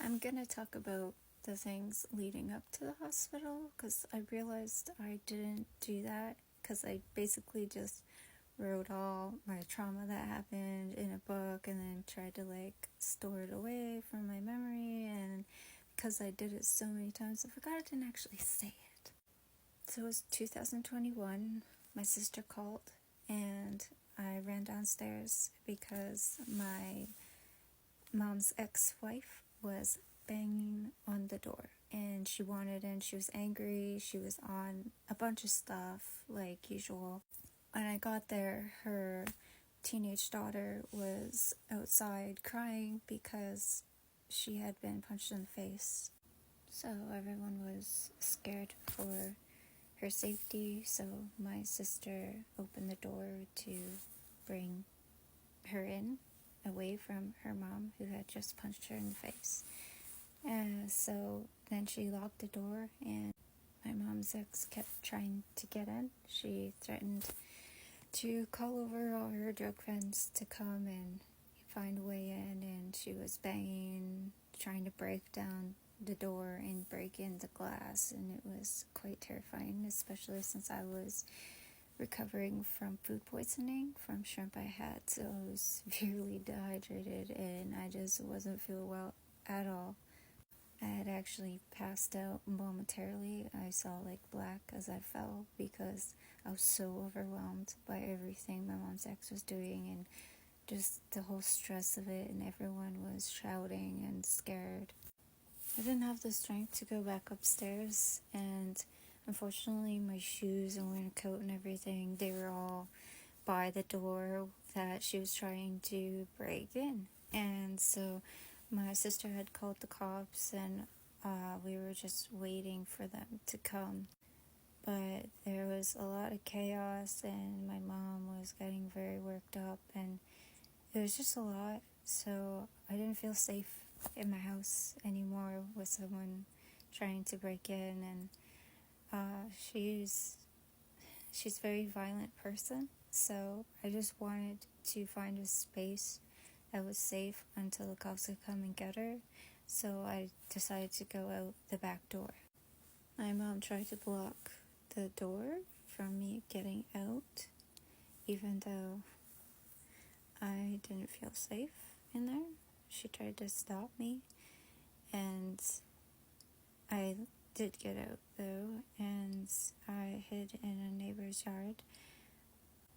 I'm gonna talk about the things leading up to the hospital because I realized I didn't do that because I basically just wrote all my trauma that happened in a book and then tried to store it away from my memory, and because I did it so many times I forgot I didn't actually say it. So it was 2021. My sister called and I ran downstairs because my mom's ex-wife was banging on the door and she wanted in. She was angry. She was on a bunch of stuff like usual. When I got there, her teenage daughter was outside crying because she had been punched in the face. So everyone was scared for her safety. So my sister opened the door to bring her in, away from her mom who had just punched her in the face. So then she locked the door and my mom's ex kept trying to get in. She threatened to call over all her drug friends to come and find a way in, and she was banging, trying to break down the door and break in the glass, and it was quite terrifying, especially since I was recovering from food poisoning from shrimp I had, so I was severely dehydrated and I just wasn't feeling well at all. I had actually passed out momentarily. I saw black as I fell because I was so overwhelmed by everything my mom's ex was doing and just the whole stress of it, and everyone was shouting and scared. I didn't have the strength to go back upstairs, and unfortunately my shoes and winter coat and everything, they were all by the door that she was trying to break in. And so my sister had called the cops and we were just waiting for them to come. But there was a lot of chaos and my mom was getting very worked up and it was just a lot. So I didn't feel safe in my house anymore with someone trying to break in, and she's a very violent person, so I just wanted to find a space that was safe until the cops could come and get her. So I decided to go out the back door. My mom tried to block the door from me getting out, even though I didn't feel safe in there. She tried to stop me, and I did get out though, and I hid in a neighbor's yard.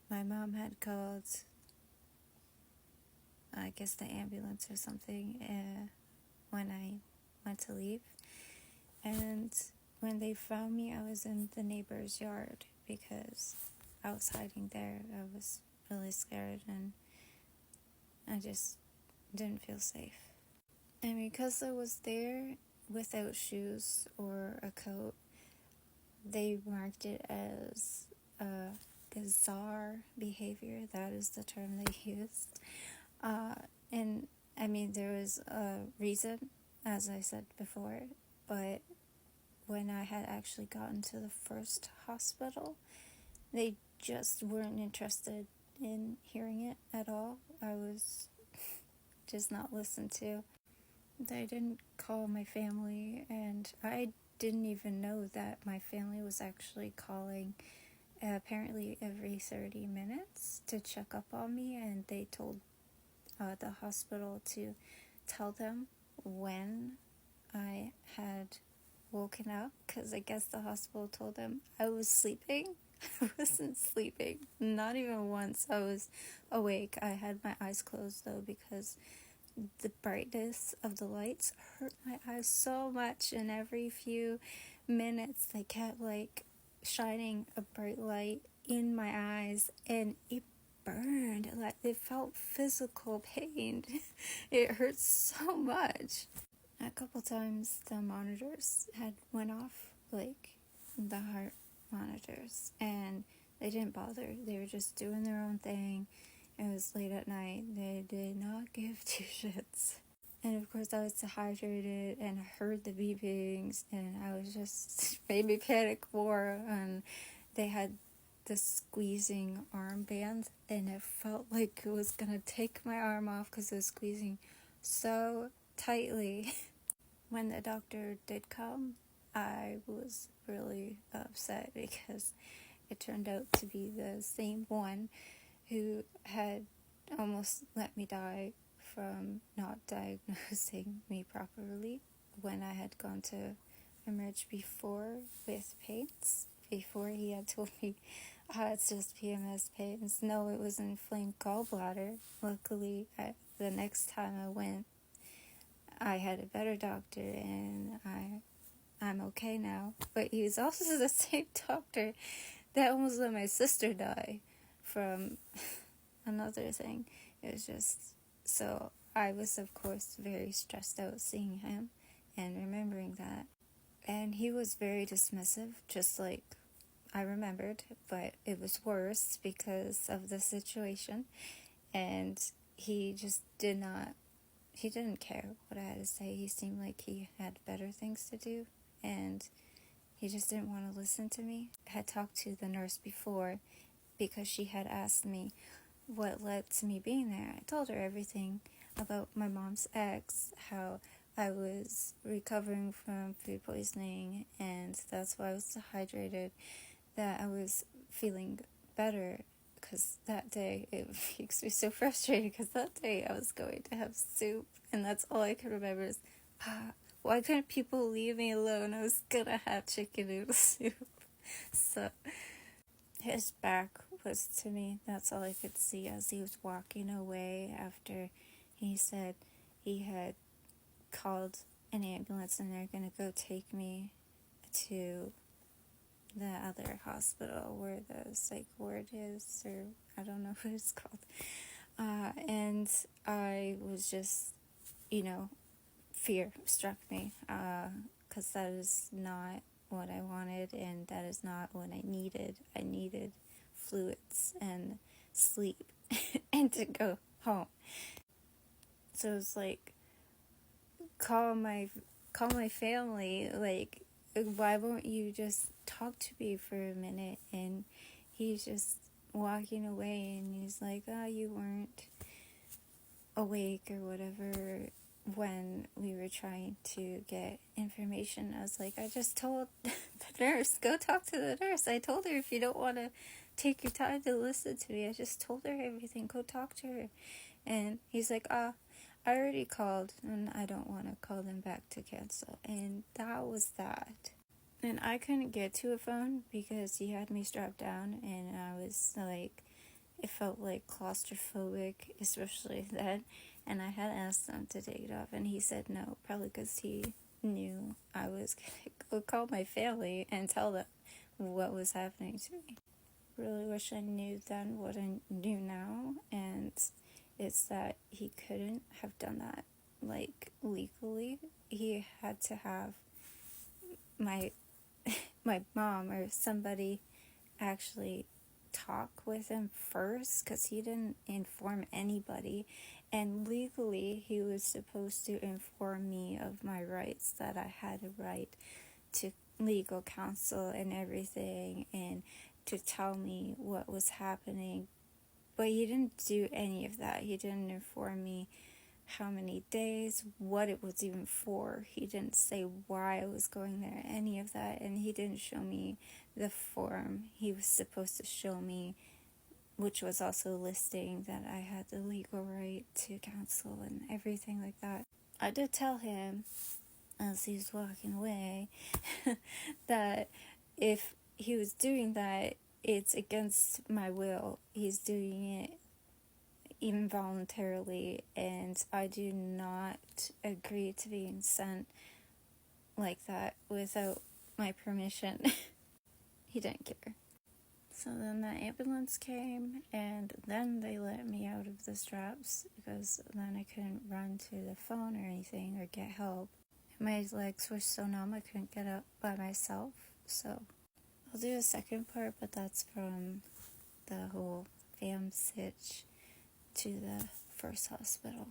My mom had called, I guess, the ambulance or something when I went to leave, and when they found me, I was in the neighbor's yard because I was hiding there. I was really scared and I just didn't feel safe. And because I was there without shoes or a coat, they marked it as bizarre behavior. That is the term they used. And I mean, there was a reason, as I said before, but when I had actually gotten to the first hospital, they just weren't interested in hearing it at all. I was just not listened to. They didn't call my family, and I didn't even know that my family was actually calling apparently every 30 minutes to check up on me, and they told the hospital to tell them when I had woken up, because I guess the hospital told them I was sleeping. I wasn't sleeping, not even once. I was awake. I had my eyes closed though because the brightness of the lights hurt my eyes so much, and every few minutes they kept shining a bright light in my eyes and it burned. It felt physical pain. It hurt so much. A couple times the monitors had went off, the heart monitors, and they didn't bother. They were just doing their own thing. It was late at night. They did not give two shits. And of course I was dehydrated and heard the beepings, and I was just made me panic more. And they had the squeezing armband, and it felt like it was gonna take my arm off because it was squeezing so tightly. when the doctor did come, I was really upset because it turned out to be the same one who had almost let me die from not diagnosing me properly when I had gone to emerge before with pains. Before he had told me, it's just PMS pains. No, it was inflamed gallbladder. Luckily, the next time I went, I had a better doctor, and I'm okay now. But he was also the same doctor that almost let my sister die from another thing. It was just, so I was, of course, very stressed out seeing him and remembering that. And he was very dismissive, just like I remembered, but it was worse because of the situation. And he just he didn't care what I had to say. He seemed like he had better things to do, and he just didn't want to listen to me. I had talked to the nurse before because she had asked me what led to me being there. I told her everything about my mom's ex, how I was recovering from food poisoning, and that's why I was dehydrated, that I was feeling better, because that day, it makes me so frustrated, because that day I was going to have soup, and that's all I could remember is, why couldn't people leave me alone? I was gonna have chicken noodle soup. So his back was to me. That's all I could see as he was walking away after he said he had called an ambulance and they're going to go take me to the other hospital where the psych ward is, or I don't know what it's called. And I was just, fear struck me, because that is not what I wanted, and that is not what I needed. I needed fluids and sleep and to go home. So it's like, call my family, like, why won't you just talk to me for a minute? And he's just walking away, and he's like, you weren't awake or whatever when we were trying to get information. I was like, I just told the nurse, go talk to the nurse. I told her, if you don't want to take your time to listen to me, I just told her everything, go talk to her. And he's like, I already called, and I don't want to call them back to cancel. And that was that. And I couldn't get to a phone because he had me strapped down, and I was like, it felt like claustrophobic, especially then. And I had asked him to take it off, and he said no, probably because he knew I was going to go call my family and tell them what was happening to me. Really wish I knew then what I knew now, and it's that he couldn't have done that, like, legally. He had to have my mom or somebody actually talk with him first, because he didn't inform anybody, and legally he was supposed to inform me of my rights, that I had a right to legal counsel and everything, and to tell me what was happening. But he didn't do any of that. He didn't inform me how many days, what it was even for. He didn't say why I was going there, any of that. And he didn't show me the form he was supposed to show me, which was also listing that I had the legal right to counsel and everything like that. I did tell him, as he was walking away, that if he was doing that, it's against my will. He's doing it involuntarily, and I do not agree to being sent like that without my permission. He didn't care. So then the ambulance came, and then they let me out of the straps, because then I couldn't run to the phone or anything or get help. My legs were so numb I couldn't get up by myself. So I'll do a second part, but that's from the whole fam sitch to the first hospital.